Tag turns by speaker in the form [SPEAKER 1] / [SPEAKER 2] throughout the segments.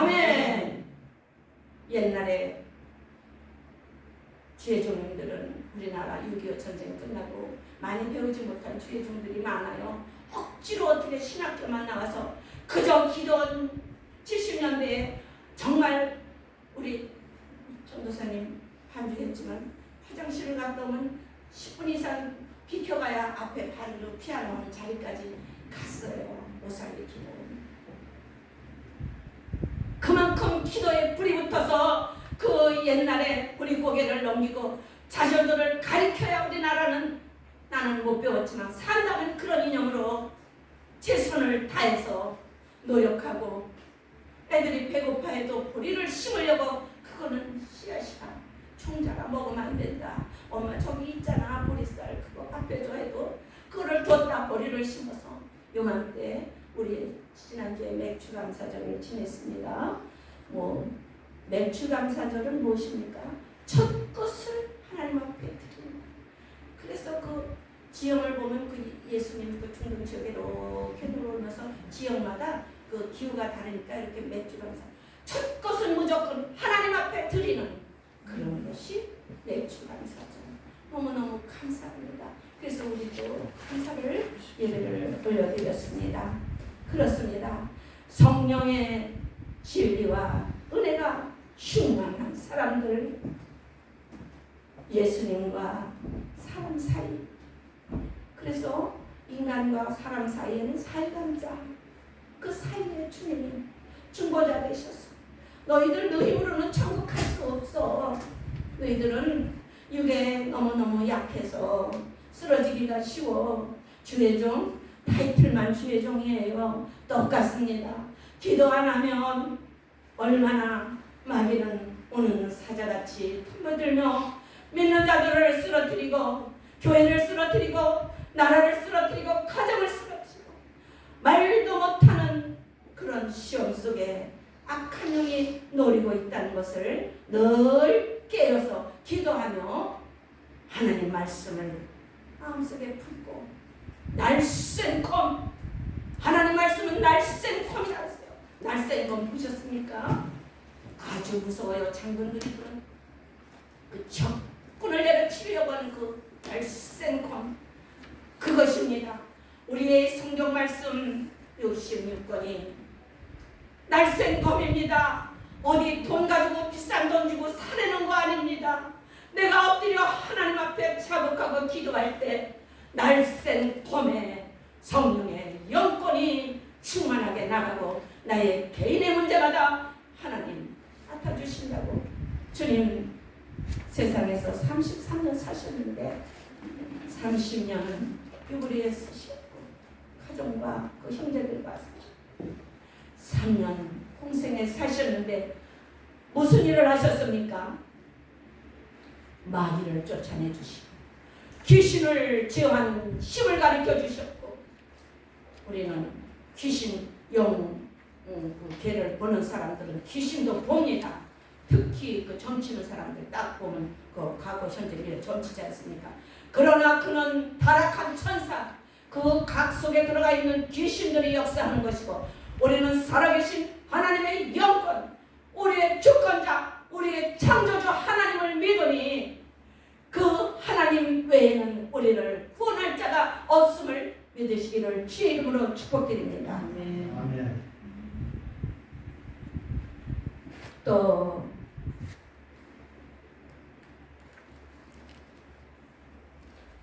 [SPEAKER 1] 아멘. 옛날에 주의 종들은 우리나라 6.25 전쟁 끝나고 많이 배우지 못한 주의 종들이 많아요. 억지로 어떻게 신학교만 나와서 그저 기도원 70년대에 정말 우리 전도사님 반주했지만 화장실을 갔다 오면 10분 이상 비켜가야 앞에 발로 피아노 하는 자리까지 갔어요. 오살리 기도원. 그만큼 기도에 불이 붙어서 그 옛날에 우리 고개를 넘기고 자녀들을 가르쳐야 우리나라는 나는 못 배웠지만 산다면 그런 이념으로 최선을 다해서 노력하고 애들이 배고파해도 보리를 심으려고 그거는 씨앗이야. 총자가 먹으면 안 된다. 엄마 저기 있잖아 보리쌀 그거 앞에 줘 해도 그거를 뒀다 보리를 심어서 요맘때 우리 지난주에 맥주감사절을 지냈습니다. 맥주감사절은 무엇입니까? 첫 것을 하나님 앞에 드립니다. 그래서 그 지형을 보면 그 예수님 그 중동 지역에 이렇게 들어오면서 지역마다 그 기후가 다르니까 이렇게 맥주감사 첫 것은 무조건 하나님 앞에 드리는 그런 것이 맥주감사절. 너무너무 감사합니다. 그래서 우리도 감사를 예배를 올려드렸습니다. 그렇습니다. 성령의 진리와 은혜가 충만한 사람들, 예수님과 사람 사이, 그래서 인간과 사람 사이에는 사이감자, 그 사이에 주님이 중보자 되셔서 너희들 너 힘으로는 천국 갈 수 없어. 너희들은 육에 너무너무 약해서 쓰러지기가 쉬워. 주의 종, 타이틀만 주의 종이에요. 똑같습니다. 기도 안 하면 얼마나 마귀는 오는 사자같이 덤벼들며 믿는 자들을 쓰러뜨리고 교회를 쓰러뜨리고 나라를 쓰러뜨리고 가정을 쓰러뜨리고 말도 못하는 그런 시험 속에 악한 영이 노리고 있다는 것을 늘 깨어서 기도하며 하나님 말씀을 마음속에 품고 날쌘 컴, 하나님 말씀은 날쌘 컴이라고 했어요. 날쌘 컴 보셨습니까? 아주 무서워요. 장군들이 그런 그 적군을 내려치려고 하는 그 날쌘 컴, 그것입니다. 우리의 성경 말씀 66권이 날쌘 검입니다. 어디 돈 가지고 비싼 돈 주고 사내는 거 아닙니다. 내가 엎드려 하나님 앞에 자복하고 기도할 때 날쌘 검에 성령의 영권이 충만하게 나가고 나의 개인의 문제마다 하나님 맡아주신다고. 주님 세상에서 33년 사셨는데 30년은 유부리에 쓰시고 가정과 그 형제들과 사셨고 3년 홍생에 사셨는데 무슨 일을 하셨습니까? 마귀를 쫓아내 주시고 귀신을 제어한 힘을 가르쳐 주셨고, 우리는 귀신 그 개를 보는 사람들은 귀신도 봅니다. 특히 그 점치는 사람들 딱 보면 그 과거 현재 미래 점치지 않습니까? 그러나 그는 타락한 천사, 그 각 속에 들어가 있는 귀신들이 역사하는 것이고, 우리는 살아계신 하나님의 영권, 우리의 주권자, 우리의 창조주 하나님을 믿으니 그 하나님 외에는 우리를 구원할 자가 없음을 믿으시기를 주의 이름으로 축복드립니다.
[SPEAKER 2] 아멘.
[SPEAKER 1] 또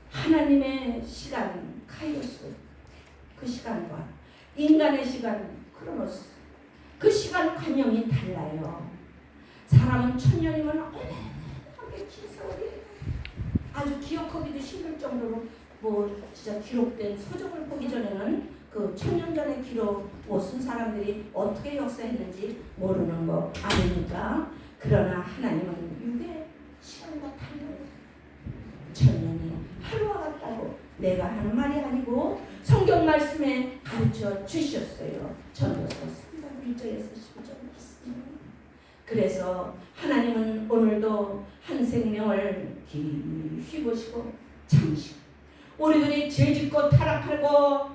[SPEAKER 1] 하나님의 시간 카이오스, 그 시간과 인간의 시간 크로노스, 그 시간 관념이 달라요. 사람은 천년이면 얼마나 긴 세월이 아주 기억하기도 힘들 정도로 진짜 기록된 서적을 보기 전에는 그 천년 전의 기록 쓴 사람들이 어떻게 역사했는지 모르는 거 아닙니까? 그러나 하나님은 육의 시간과 달라요. 천년이 하루와 같다고 내가 하는 말이 아니고 성경 말씀에 가르쳐 주셨어요. 전도서 3장 1절에서 15절 말씀. 그래서 하나님은 오늘도 한 생명을 깊이 보시고 참으시고, 우리들이 죄짓고 타락하고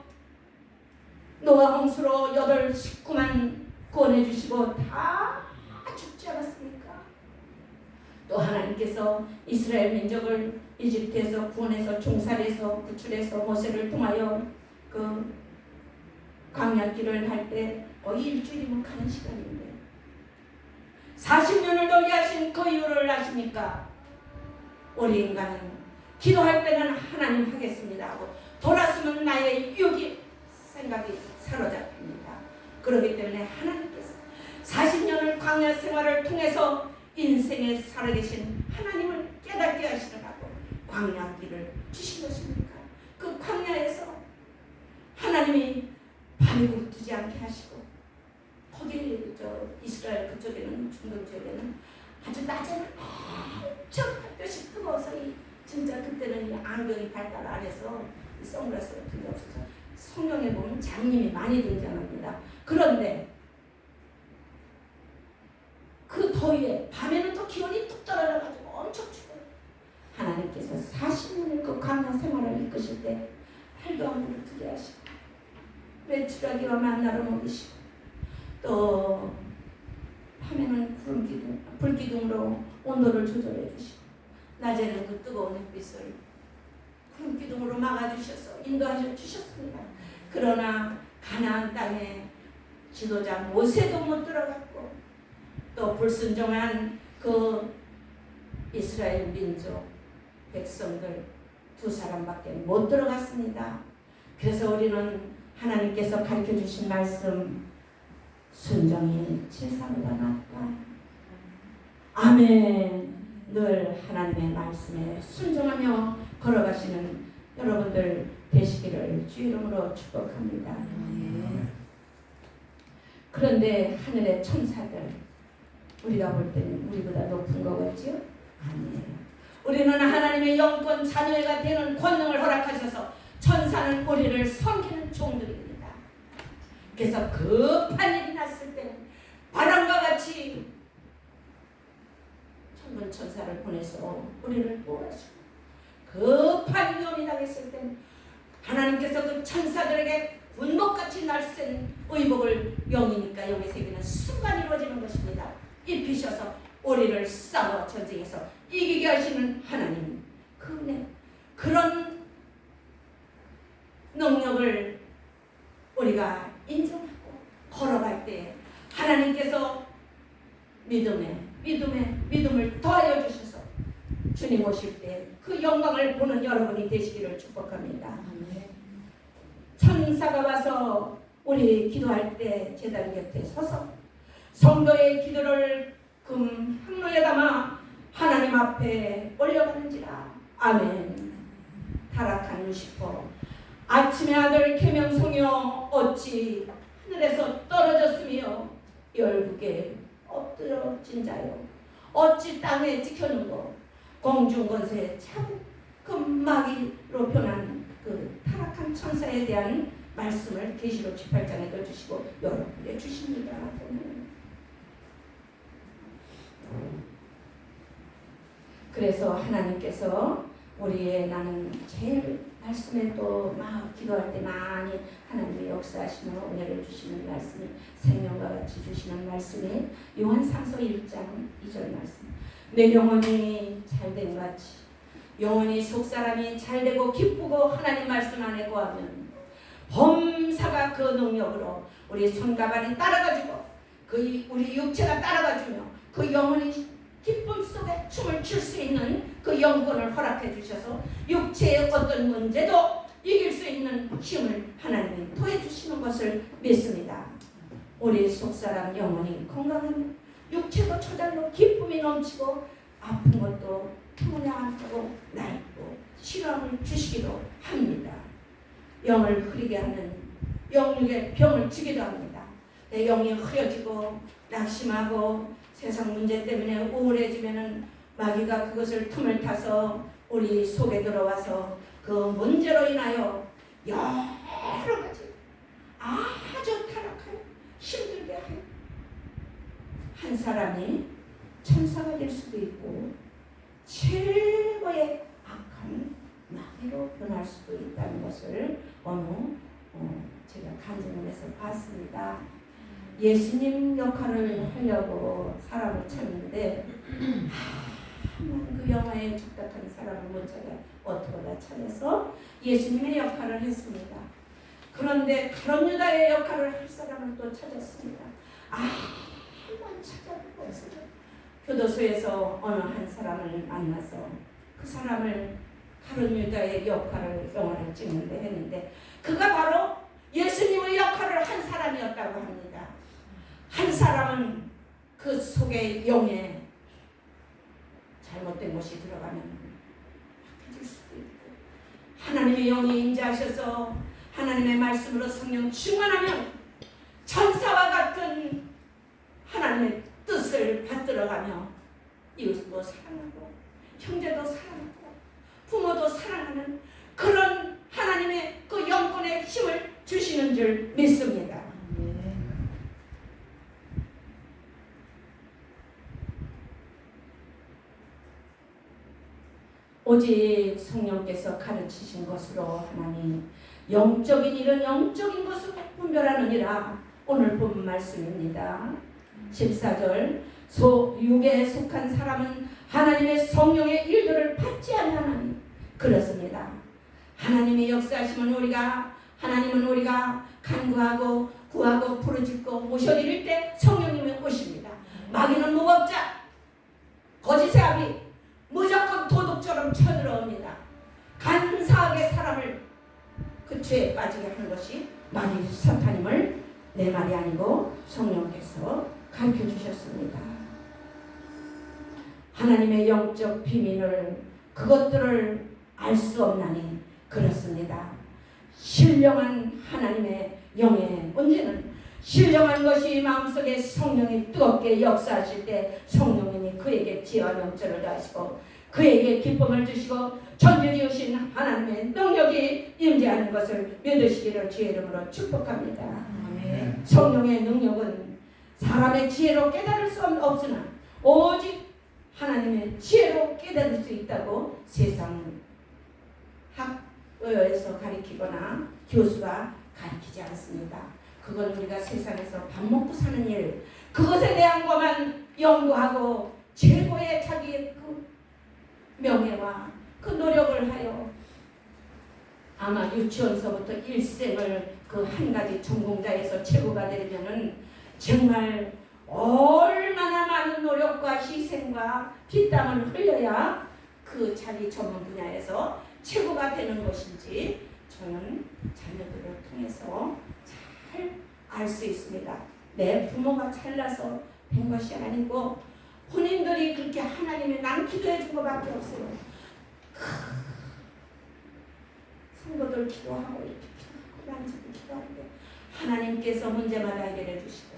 [SPEAKER 1] 노아 홍수로 8 식구만 구원해 주시고 다 죽지 않았습니까? 또 하나님께서 이스라엘 민족을 이집트에서 구원해서 종살에서 구출해서 모세를 통하여 그 광야길을 할 때 거의 일주일이면 가는 시간인데 40년을 놀게 하신 그 이유를 아십니까? 우리 인간은 기도할 때는 하나님 하겠습니다 하고 돌았으면 나의 유혹이 생각이 사로잡힙니다. 그렇기 때문에 하나님께서 40년을 광야 생활을 통해서 인생에 살아계신 하나님을 깨닫게 하시느라고 광야 길을 주신 것입니까? 그 광야에서 하나님이 발이 두지 않게 하시고 거기 이스라엘 그쪽에는 중동 지역에는 아주 낮에는 엄청 햇볕이 뜨거워서 진짜 그때는 안경이 발달 안 해서 선글라스 같은 게 없어서 성경에 보면 장님이 많이 등장합니다. 그런데 그 더위에 밤에는 또 기온이 뚝 떨어져가지고 엄청 추워요. 하나님께서 40년을 그 광야 생활을 이끄실 때 팔도 안 물을 뜨게 하시고 메추라기와 만나러 먹이시고 또 밤에는 불기둥으로 온도를 조절해 주시고 낮에는 그 뜨거운 햇빛을 불기둥으로 막아주셔서 인도하셔 주셨습니다. 그러나 가나안 땅에 지도자 모세도 못 들어갔고 또 불순종한 그 이스라엘 민족 백성들 2사람밖에 못 들어갔습니다. 그래서 우리는 하나님께서 가르쳐 주신 말씀 순종이 제사보다 낫다. 아멘. 늘 하나님의 말씀에 순종하며 걸어가시는 여러분들 되시기를 주 이름으로 축복합니다. 그런데 하늘의 천사들 우리가 볼 때는 우리보다 높은 거겠지요? 아니에요. 우리는 하나님의 영권 자녀가 되는 권능을 허락하셔서 천사는 우리를 섬기는 종들입니다. 그래서 급한 일이 났을 때는 바람과 같이 천군 천사를 보내서 우리를 도와주고 급한 위험이 당했을 때는 하나님께서 그 천사들에게 군복같이 날쌘 의복을 영이니까 영의 세계는 순간 이루어지는 것입니다. 입히셔서 우리를 싸워 전쟁에서 이기게 하시는 하나님 그 은혜 그런 능력을 우리가 인정하고 걸어갈 때 하나님께서 믿음을 더하여 주셔서 주님 오실 때 그 영광을 보는 여러분이 되시기를 축복합니다. 천사가 와서 우리 기도할 때 제단 곁에 서서 성도의 기도를 금 항로에 담아 하나님 앞에 올려가는지라. 아멘. 타락한 루시퍼 아침의 아들 계명성이여 어찌 하늘에서 떨어졌으며 열국에 엎드러진 자요 어찌 땅에 찍혀는고 공중권세에 참 그 마귀로 변한 그 타락한 천사에 대한 말씀을 계시록 18장에 넣어주시고 여러분에게 주십니다. 그래서 하나님께서 우리의 나는 제일 말씀에 또 막 기도할 때 많이 하나님의 역사하시는 은혜를 주시는 말씀이 생명과 같이 주시는 말씀이 요한상서 1장 2절 말씀 내 영혼이 잘된 같이 영혼이 속사람이 잘되고 기쁘고 하나님 말씀 안에 거하면 범사가 그 능력으로 우리 손과 발이 따라가지고 그 우리 육체가 따라가주며 그 영혼이 기쁨 속에 춤을 출 수 있는 그 영권을 허락해 주셔서 육체의 어떤 문제도 이길 수 있는 힘을 하나님이 토해 주시는 것을 믿습니다. 우리 속사람 영혼이 건강한 육체도 저절로 기쁨이 넘치고 아픈 것도 평안하고 낫고 실험을 주시기도 합니다. 영을 흐리게 하는 영육의 병을 주기도 합니다. 내 영이 흐려지고 낙심하고 세상 문제 때문에 우울해지면은 마귀가 그것을 틈을 타서 우리 속에 들어와서 그 문제로 인하여 여러 가지 아주 타락하여 힘들게 하여 한 사람이 천사가 될 수도 있고 최고의 악한 마귀로 변할 수도 있다는 것을 제가 간증을 해서 봤습니다. 예수님 역할을 하려고 사람을 찾는데 그 영화에 적답한 사람을 못 찾아 어떻게나 찾아서 예수님의 역할을 했습니다. 그런데 가룟 유다의 역할을 할 사람을 또 찾았습니다. 한번 찾아보고 없어요. 교도소에서 어느 한 사람을 만나서 그 사람을 가룟 유다의 영화를 찍는데 했는데 그가 바로 예수님의 역할을 한 사람이었다고 합니다. 한 사람은 그 속에 영에 잘못된 것이 들어가면 바뀌어질 수도 있고, 하나님의 영이 임재하셔서 하나님의 말씀으로 성령 충만하면 천사와 같은 하나님의 뜻을 받들어가며 이웃도 사랑하고 형제도 사랑하고 부모도 사랑하는 그런 하나님의 그 영권의 힘을 주시는 줄 믿습니다. 오직 성령께서 가르치신 것으로 하나님 영적인 일은 영적인 것으로 분별하느니라. 오늘 본 말씀입니다. 14절 육에 속한 사람은 하나님의 성령의 일들을 받지 않으나니 그렇습니다. 하나님의 역사하심은 하나님은 우리가 간구하고 구하고 부르짖고 모셔드릴 때 성령님이 오십니다. 마귀는 무법자 거짓의 아비 무조건 도둑처럼 쳐들어옵니다. 간사하게 사람을 그 죄에 빠지게 하는 것이 마귀 사탄임을 내 말이 아니고 성령께서 가르쳐 주셨습니다. 하나님의 영적 비밀을 그것들을 알 수 없나니 그렇습니다. 신령한 하나님의 영의 문제는 신령한 것이 마음속에 성령이 뜨겁게 역사하실 때 성령님이 그에게 지혜와 명철을 다하시고 그에게 기쁨을 주시고 전지지으신 하나님의 능력이 임재하는 것을 믿으시기를 주의 이름으로 축복합니다. 아멘. 성령의 능력은 사람의 지혜로 깨달을 수 없으나 오직 하나님의 지혜로 깨달을 수 있다고 세상 학에서 가르치거나 교수가 가르치지 않습니다. 그건 우리가 세상에서 밥 먹고 사는 일, 그것에 대한 것만 연구하고 최고의 자기의 그 명예와 그 노력을 하여 아마 유치원서부터 일생을 그 한 가지 전공자에서 최고가 되려면은 정말 얼마나 많은 노력과 희생과 피땀을 흘려야 그 자기 전문 분야에서 최고가 되는 것인지 저는 자녀들을 통해서 잘 알 수 있습니다. 내 부모가 잘나서 된 것이 아니고 본인들이 그렇게 하나님의 난 기도해 준 것밖에 없어요. 성도들 기도하고 이렇게 기도하고 난지도 기도하는데 하나님께서 문제마다 해결해 주시고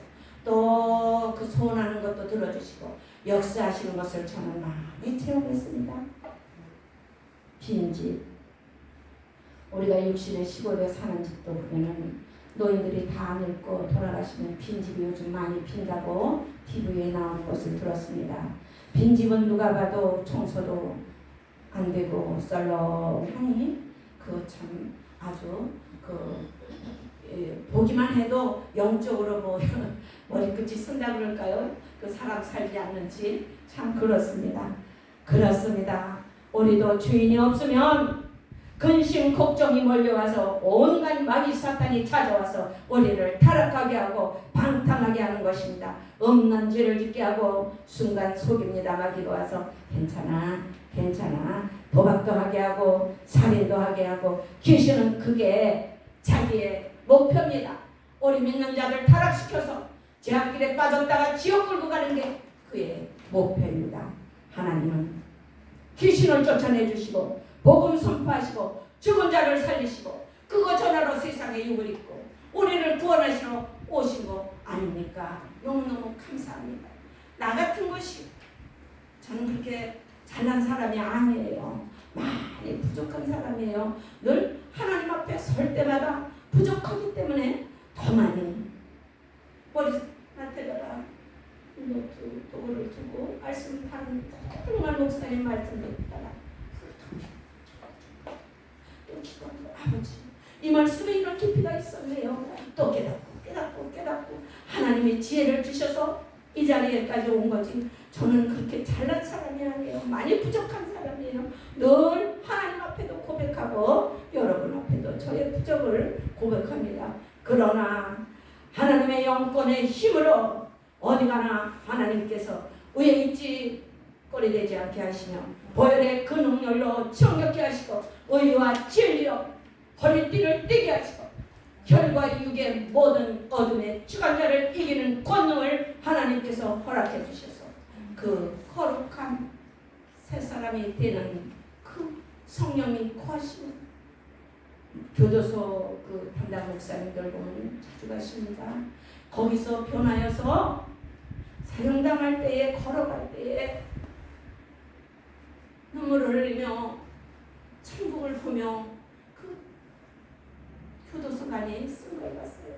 [SPEAKER 1] 또 그 소원하는 것도 들어주시고 역사하시는 것을 저는 많이 체험했습니다. 빈집, 우리가 육신의 시골에 사는 집도 보면은 노인들이 다 늙고 돌아가시면 빈집이 요즘 많이 빈다고 TV에 나오는 것을 들었습니다. 빈집은 누가 봐도 청소도 안 되고 썰렁하니 그 참 아주 보기만 해도 영적으로 뭐 머리끝이 쓴다 그럴까요? 그 사람 살지 않는지 참 그렇습니다. 그렇습니다. 우리도 주인이 없으면 근심 걱정이 몰려와서 온갖 마귀 사탄이 찾아와서 우리를 타락하게 하고 방탕하게 하는 것입니다. 없는 죄를 짓게 하고 순간 속입니다. 마귀가 와서 괜찮아 도박도 하게 하고 살인도 하게 하고 귀신은 그게 자기의 목표입니다. 우리 믿는 자들 타락시켜서 제한길에 빠졌다가 지옥 끌고 가는 게 그의 목표입니다. 하나님은 귀신을 쫓아내 주시고 복음 선포하시고 죽은 자를 살리시고 그거 전하러 세상에 육을 입고 우리를 구원하시러 오신 거 아닙니까? 너무너무 감사합니다. 나 같은 것이 저는 그렇게 잘난 사람이 아니에요. 많이 부족한 사람이에요. 늘 하나님 앞에 설 때마다 부족하기 때문에 더 많이 머리맡에다가 노트를 두고 말씀 파는 훌륭한 목사님 말씀 듣다가 또 기도하고 아버지 이 말씀에 이런 깊이가 있었네요. 또 깨닫고 하나님이 지혜를 주셔서 이 자리에까지 온 거지. 저는 그렇게 잘난 사람이 아니에요. 많이 부족한 사람이에요. 늘 하나님 앞에도 고백하고 여러분 앞에도 저의 부족을 고백합니다. 그러나 하나님의 영권의 힘으로 어디 가나 하나님께서 위에 있지 꼴이 되지 않게 하시며 보혈의 그 능력으로 정결케 하시고 의와 진리로 허리띠를 띠게 하시고 혈과 육의 모든 어둠의 주관자를 이기는 권능을 하나님께서 허락해 주셔서 그 거룩한 새 사람이 되는 그 성령이 거하시는 교도소 그 담당 목사님들 보면 자주 가십니다. 거기서 변하여서 사형당할 때에 걸어갈 때에 눈물을 흘리며 천국을 보며 그 교도소관이 쓴 걸 봤어요.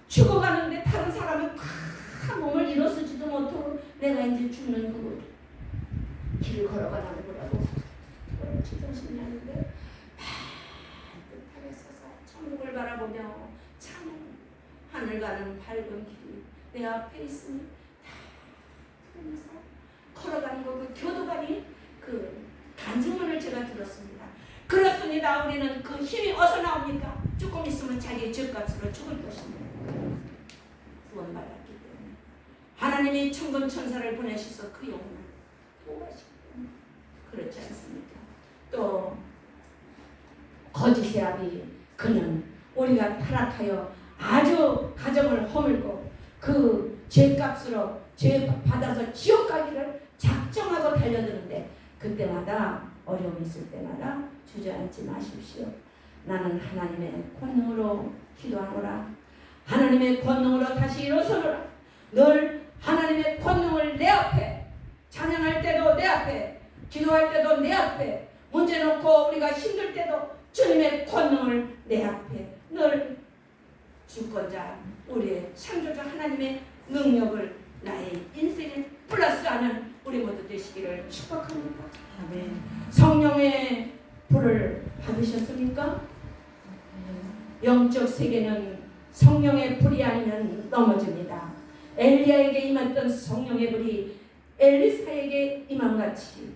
[SPEAKER 1] 죽어가는데 다른 사람은 다 몸을 일어서지도 못하고 내가 이제 죽는 그 길을 걸어가는 거라고 제정신이 아닌데 반듯하게 서서 천국을 바라보며 참 하늘 가는 밝은 길이 내 앞에 있으니 다 그러면서 걸어가는 거 그 교도관이 그 간증문을 제가 들었습니다. 그렇습니다. 우리는 그 힘이 어디서 나옵니까? 조금 있으면 자기의 죄값으로 죽을 것입니다. 구원받았기 때문에 하나님이 천군 천사를 보내셔서 그 영혼을 보호하시기 때문에 그렇지 않습니까? 또 거짓의 아비 그는 우리가 타락하여 아주 가정을 허물고 그 죄값으로 죄 받아서 지옥 가기를 작정하고 달려드는데 그때마다 어려움이 있을 때마다 주저앉지 마십시오. 나는 하나님의 권능으로 기도하노라. 하나님의 권능으로 다시 일어서노라. 늘 하나님의 권능을 내 앞에 찬양할 때도 내 앞에 기도할 때도 내 앞에 문제 놓고 우리가 힘들 때도 주님의 권능을 내 앞에 늘 주권자 우리의 창조자 하나님의 능력을 나의 인생에 플러스하는 우리 모두 되시기를 축복합니다. 아멘. 성령의 불을 받으셨습니까? 영적 세계는 성령의 불이 아니면 넘어집니다. 엘리야에게 임했던 성령의 불이 엘리사에게 임함같이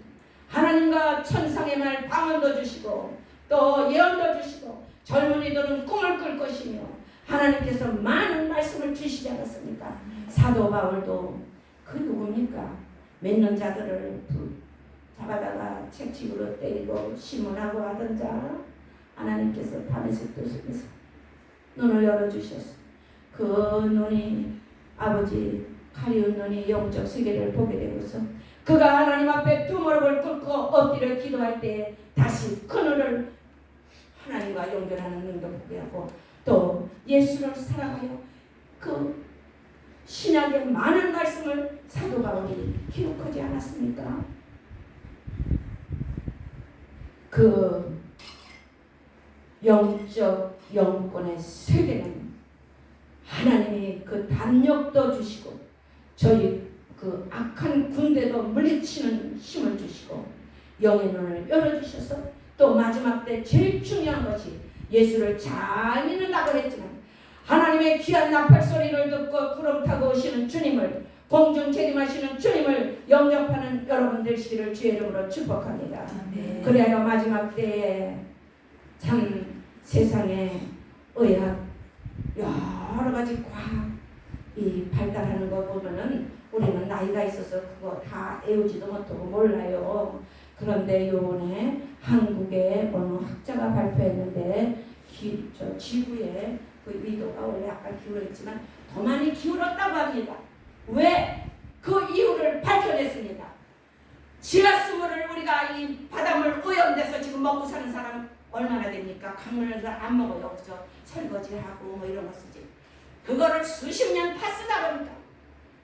[SPEAKER 1] 하나님과 천상의 말 방언도 주시고 또 예언도 주시고 젊은이들은 꿈을 꿀 것이며 하나님께서 많은 말씀을 주시지 않았습니까? 사도 바울도 그 누굽니까? 맺는 자들을 잡아다가 채찍으로 때리고 심문하고 하던 자 하나님께서 다메섹 도성에서 눈을 열어주셨어. 그 눈이 아버지 가리운 눈이 영적 세계를 보게 되고서 그가 하나님 앞에 두 무릎을 꿇고 엎드려 기도할 때 다시 그 눈을 하나님과 연결하는 능력을 보게 하고 또 예수를 사랑하여 그 신약의 많은 말씀을 사도 바울이 기록하지 않았습니까? 그 영적 영권의 세계는 하나님이 그 담력도 주시고 저희 그 악한 군대도 물리치는 힘을 주시고 영의 눈을 열어주셔서 또 마지막 때 제일 중요한 것이 예수를 잘 믿는다고 했지만 하나님의 귀한 나팔 소리를 듣고 구름 타고 오시는 주님을 공중 재림하시는 주님을 영접하는 여러분 되시기를 주의 이름으로 축복합니다. 네. 그래야 마지막 때에 참 세상에 의학 여러 가지 과학이 발달하는 거 보면은 우리는 나이가 있어서 그거 다 애우지도 못하고 몰라요. 그런데 요번에 한국의 어느 학자가 발표했는데 저 지구의 그 위도가 원래 아까 기울었지만 더 많이 기울었다고 합니다. 왜? 그 이유를 밝혀냈습니다. 지하수물을 우리가 이 바닷물 오염돼서 지금 먹고 사는 사람 얼마나 됩니까? 강물을 안 먹어요. 그죠? 설거지하고 뭐 이런 거 쓰지. 그거를 수십 년 다 쓰다 보니까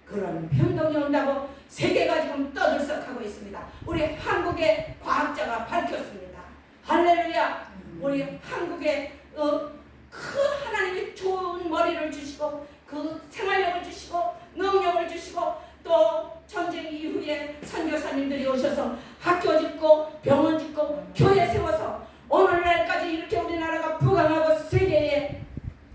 [SPEAKER 1] 그런 변동이 온다고 세계가 지금 떠들썩하고 있습니다. 우리 한국의 과학자가 밝혔습니다. 할렐루야! 우리 한국의 그 하나님이 좋은 머리를 주시고 그 생활력을 주시고 능력을 주시고 또 전쟁 이후에 선교사님들이 오셔서 학교 짓고 병원 짓고 교회 세워서 오늘날까지 이렇게 우리나라가 부강하고 세계의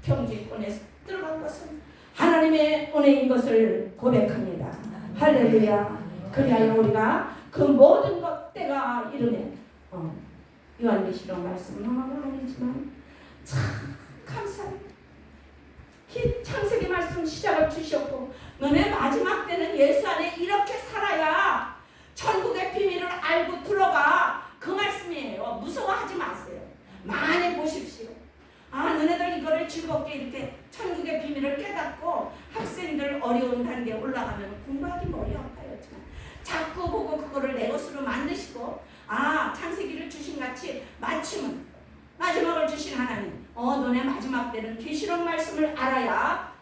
[SPEAKER 1] 경제권에 들어간 것은 하나님 하나님의 은혜인 것을 고백합니다. 할렐루야. 그리하여 우리가 그 모든 것 때가 이르면 요한계시록 말씀은 아니지만 참 감사해요. 창세기 말씀 시작을 주셨고 너네 마지막 때는 예수 안에 이렇게 살아야 천국의 비밀을 알고 들어가. 그 말씀이에요. 무서워하지 마세요. 많이 보십시오. 너네들 이거를 즐겁게 이렇게 천국의 비밀을 깨닫고 학생들 어려운 단계에 올라가면 공부하기 머리 아파요. 자꾸 보고 그거를 내 것으로 만드시고 창세기를 주신같이 마침은 마지막을 주신 하나님 너네 마지막 때는 계시록 말씀을 알아야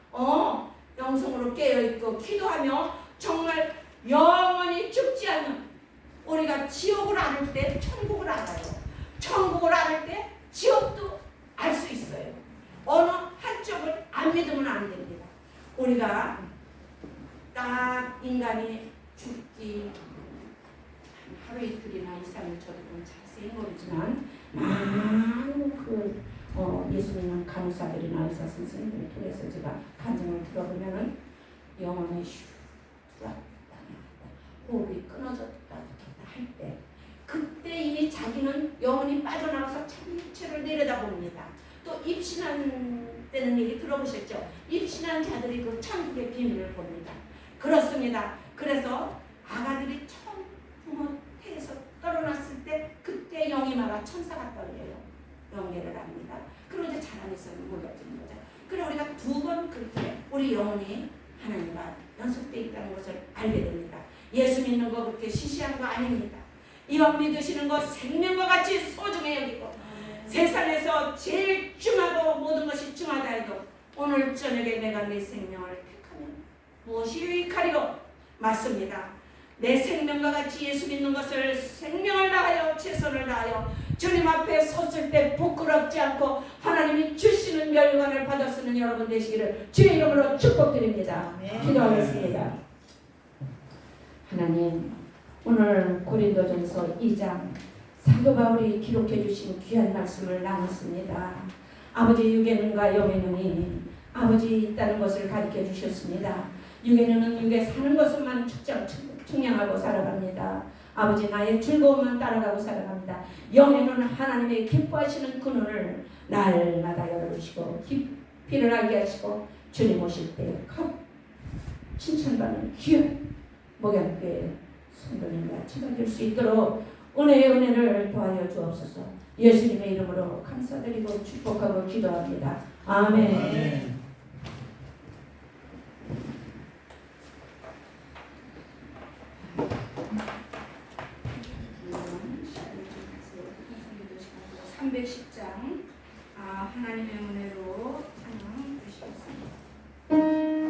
[SPEAKER 1] 영성으로 깨어있고 기도하며 정말 영원히 죽지 않는 우리가 지옥을 알을 때 천국을 알아요. 천국을 알을 때 지옥도 알 수 있어요. 어느 한쪽을 안 믿으면 안 됩니다. 우리가 딱 인간이 죽기 하루 이틀이나 이상을 저도 자세히 모르지만 많은 예수 믿는 간호사들이나 의사 선생님을 통해서 제가 간증을 들어보면은 영혼이 들어왔다 호흡이 끊어졌다 할 때 그때 이미 자기는 영혼이 빠져나가서 참체를 내려다봅니다. 또 입신한 때는 얘기 들어보셨죠? 입신한 자들이 그 천국의 비밀을 봅니다. 그렇습니다. 그래서 아가들이 처음 부모 태에서 떨어났을 때 그때 영이 말아 천사가 떨려요. 영계를 합니다. 그리고 이제 자라면서는 몰라지는 거죠. 그리고 우리가 두 번 그렇게 우리 영혼이 하나님과 연속되어 있다는 것을 알게 됩니다. 예수 믿는 거 그렇게 시시한 거 아닙니다. 이왕 믿으시는 것 생명과 같이 소중해 여기고 세상에서 제일 중하고 모든 것이 중하다 해도 오늘 저녁에 내가 내 생명을 택하면 무엇이 유익하리요? 맞습니다. 내 생명과 같이 예수 믿는 것을 생명을 다하여 최선을 다하여 주님 앞에 섰을 때 부끄럽지 않고 하나님이 주시는 멸관을 받아 쓰는 여러분 되시기를 주의 이름으로 축복드립니다. 기도하겠습니다. 하나님 오늘 고린도전서 2장 사도 바울이 기록해 주신 귀한 말씀을 나눴습니다. 아버지 육에는과 영에는 아버지 있다는 것을 가르쳐 주셨습니다. 육에는 육에 사는 것만 측량하고 살아갑니다. 아버지 나의 즐거움만 따라가고 살아갑니다. 영에는 하나님의 기뻐하시는 그 눈을 날마다 열어주시고 깊이를 알게 하시고 주님 오실 때 칭찬받는 귀한 목양교회 성도님과 친구될 수 있도록 은혜의 은혜를 더하여 주옵소서. 예수님의 이름으로 감사드리고 축복하고 기도합니다. 아멘. 아멘. 310장 하나님의 은혜로 찬양 주시겠습니다.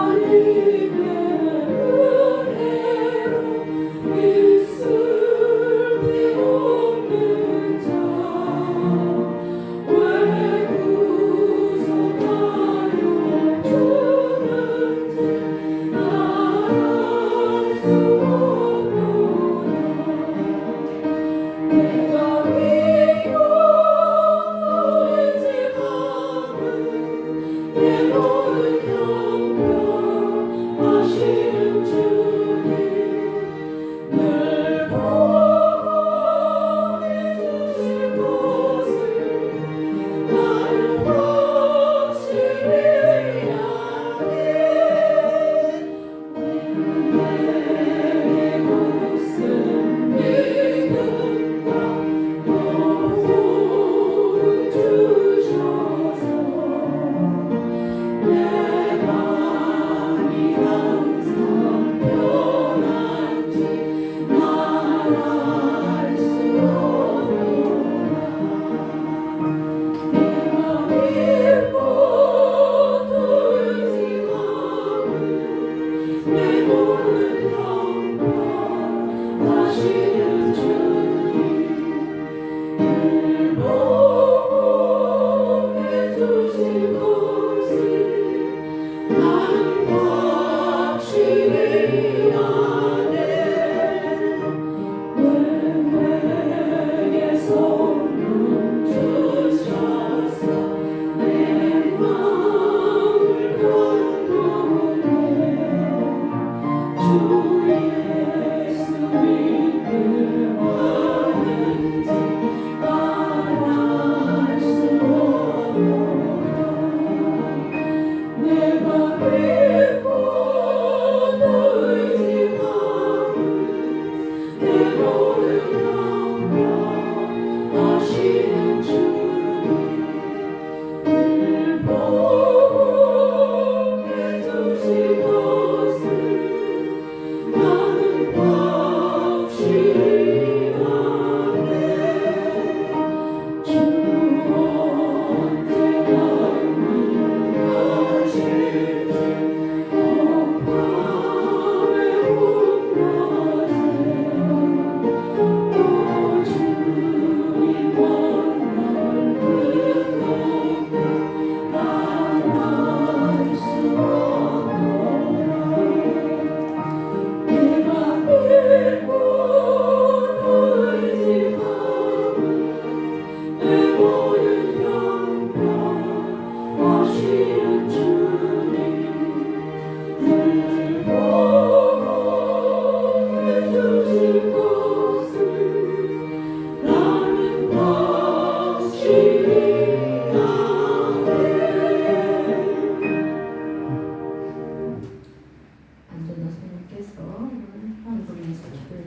[SPEAKER 2] 하나님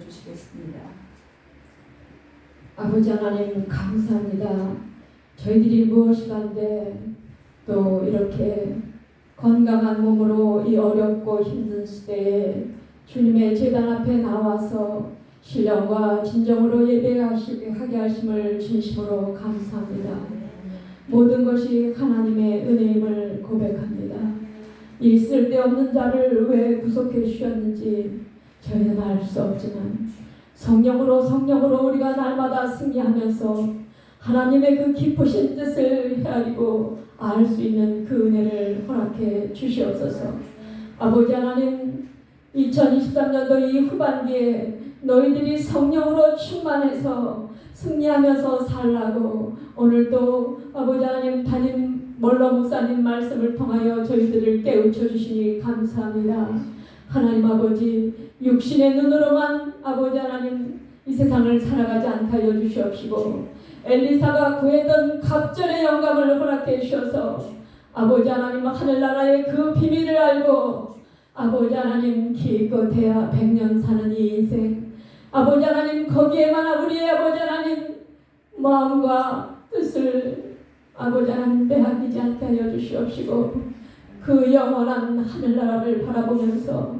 [SPEAKER 1] 주시겠습니다.
[SPEAKER 2] 아버지 하나님 감사합니다. 저희들이 무엇이간데 또 이렇게 건강한 몸으로 이 어렵고 힘든 시대에 주님의 제단 앞에 나와서 신령과 진정으로 예배하게 하심을 진심으로 감사합니다. 모든 것이 하나님의 은혜임을 고백합니다. 이 쓸데없는 자를 왜 구속해 주셨는지 저희는 알 수 없지만 성령으로 우리가 날마다 승리하면서 하나님의 그 깊으신 뜻을 헤아리고 알 수 있는 그 은혜를 허락해 주시옵소서. 아버지 하나님, 2023년도 이 후반기에 너희들이 성령으로 충만해서 승리하면서 살라고 오늘도 아버지 하나님 담임 멀로 목사님 말씀을 통하여 저희들을 깨우쳐 주시니 감사합니다. 하나님 아버지, 육신의 눈으로만 아버지 하나님 이 세상을 살아가지 않게 하여 주시옵시고 엘리사가 구했던 갑절의 영감을 허락해 주셔서 아버지 하나님 하늘나라의 그 비밀을 알고 아버지 하나님 기껏해야 100년 사는 이 인생 아버지 하나님 거기에만 우리의 아버지 하나님 마음과 뜻을 아버지 하나님 빼앗기지 않게 하여 주시옵시고 그 영원한 하늘나라를 바라보면서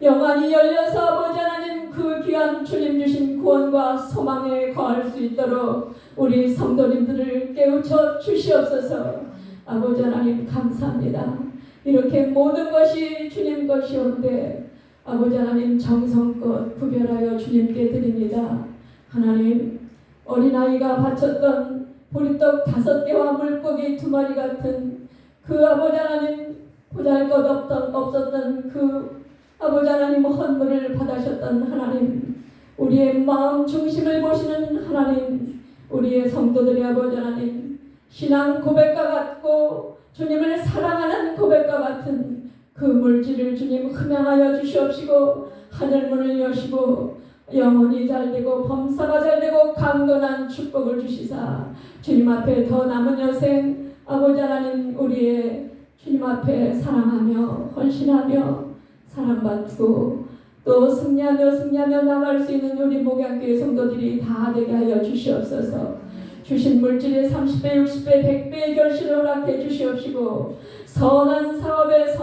[SPEAKER 2] 영안이 열려서 아버지 하나님 그 귀한 주님 주신 구원과 소망에 거할 수 있도록 우리 성도님들을 깨우쳐 주시옵소서. 아버지 하나님 감사합니다. 이렇게 모든 것이 주님 것이온데 아버지 하나님 정성껏 구별하여 주님께 드립니다. 하나님, 어린아이가 바쳤던 보리떡 5개와 물고기 2마리 같은 그 아버지 하나님 보잘것 없었던 그 아버지 하나님 헌물을 받으셨던 하나님, 우리의 마음 중심을 보시는 하나님, 우리의 성도들의 아버지 하나님, 신앙 고백과 같고 주님을 사랑하는 고백과 같은 그 물질을 주님 흠양하여 주시옵시고 하늘문을 여시고 영혼이 잘되고 범사가 잘되고 강건한 축복을 주시사 주님 앞에 더 남은 여생 아버지 하나님 우리의 주님 앞에 사랑하며 헌신하며 사랑받고 또 승리하며 나갈 수 있는 우리 목양교회 성도들이 다 되게 하여 주시옵소서. 주신 물질의 30배, 60배, 100배의 결실을 허락해 주시옵시고 선한 사업에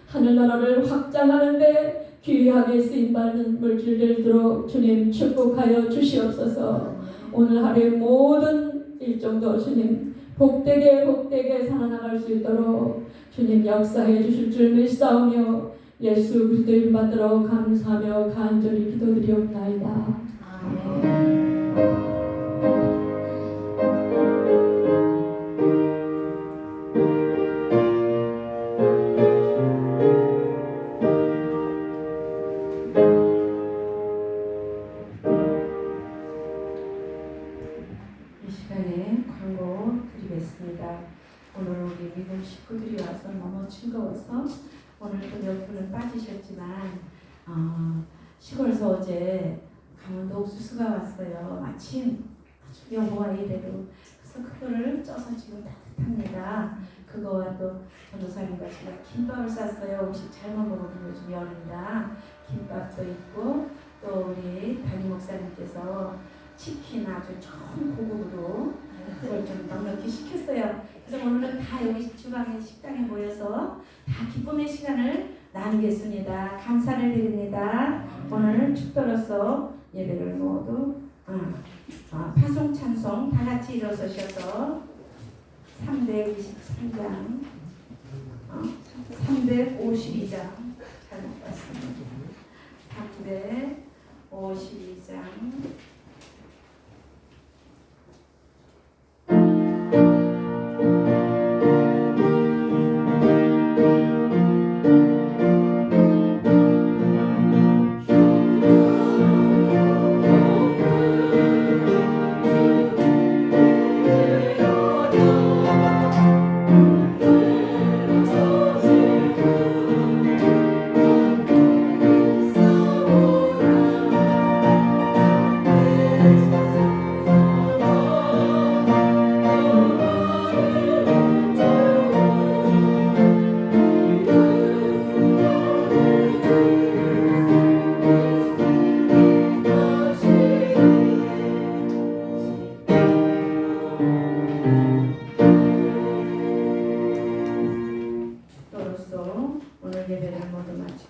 [SPEAKER 2] 하늘나라를 확장하는데 귀하게 쓰임받는 물질들 되도록 주님 축복하여 주시옵소서. 오늘 하루의 모든 일정도 주님 복되게 살아나갈 수 있도록 주님 역사해 주실 줄 믿사오며 예수 그리스도 이름 받들어 감사하며 간절히 기도드리옵나이다. 아멘.
[SPEAKER 1] 이 시간에 광고 드리겠습니다. 오늘 우리 미국 식구들이 와서 너무 즐거워서 오늘 또 몇 분은 빠지셨지만 시골에서 어제 강원도 옥수수가 왔어요. 마침 아주 여보와 이래로 그래서 그거를 쪄서 지금 따뜻합니다. 그거와 또 전도사님과 제가 김밥을 쌌어요. 음식 잘못 먹으면 요즘 여름이라 김밥도 있고 또 우리 담임 목사님께서 치킨 아주 좋은 고급으로 그걸 좀 넉넉히 시켰어요. 그래서 오늘은 다 여기 주방에 식당에 모여서 다 기쁨의 시간을 나누겠습니다. 감사를 드립니다. 오늘 축도로서 예배를 모두 파송 찬송 다 같이 일어서셔서 323장 352장 잘못 봤습니다. 352장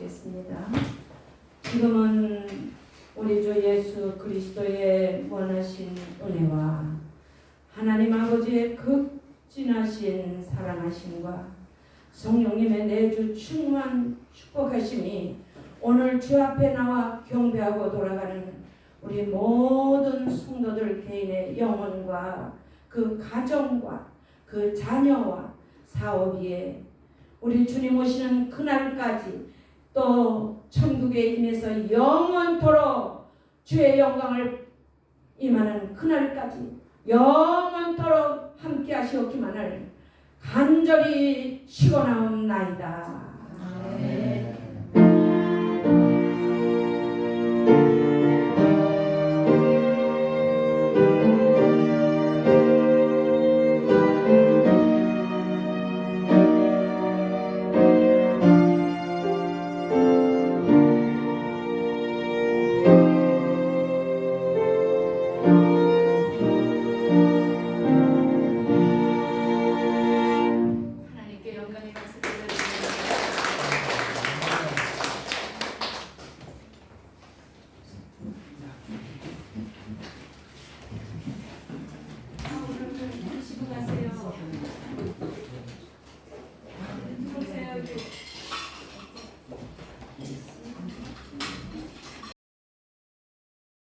[SPEAKER 2] 기도하시겠습니다. 지금은 우리 주 예수 그리스도의 원하신 은혜와 하나님 아버지의 극진하신 사랑하심과 성령님의 내주 충만한 축복하심이 오늘 주 앞에 나와 경배하고 돌아가는 우리 모든 성도들 개인의 영혼과 그 가정과 그 자녀와 사업 위에 우리 주님 오시는 그날까지 또 천국에 임해서 영원토록 주의 영광을 임하는 그날까지 영원토록 함께 하시옵기만을 간절히 축원하옵나이다. 아멘.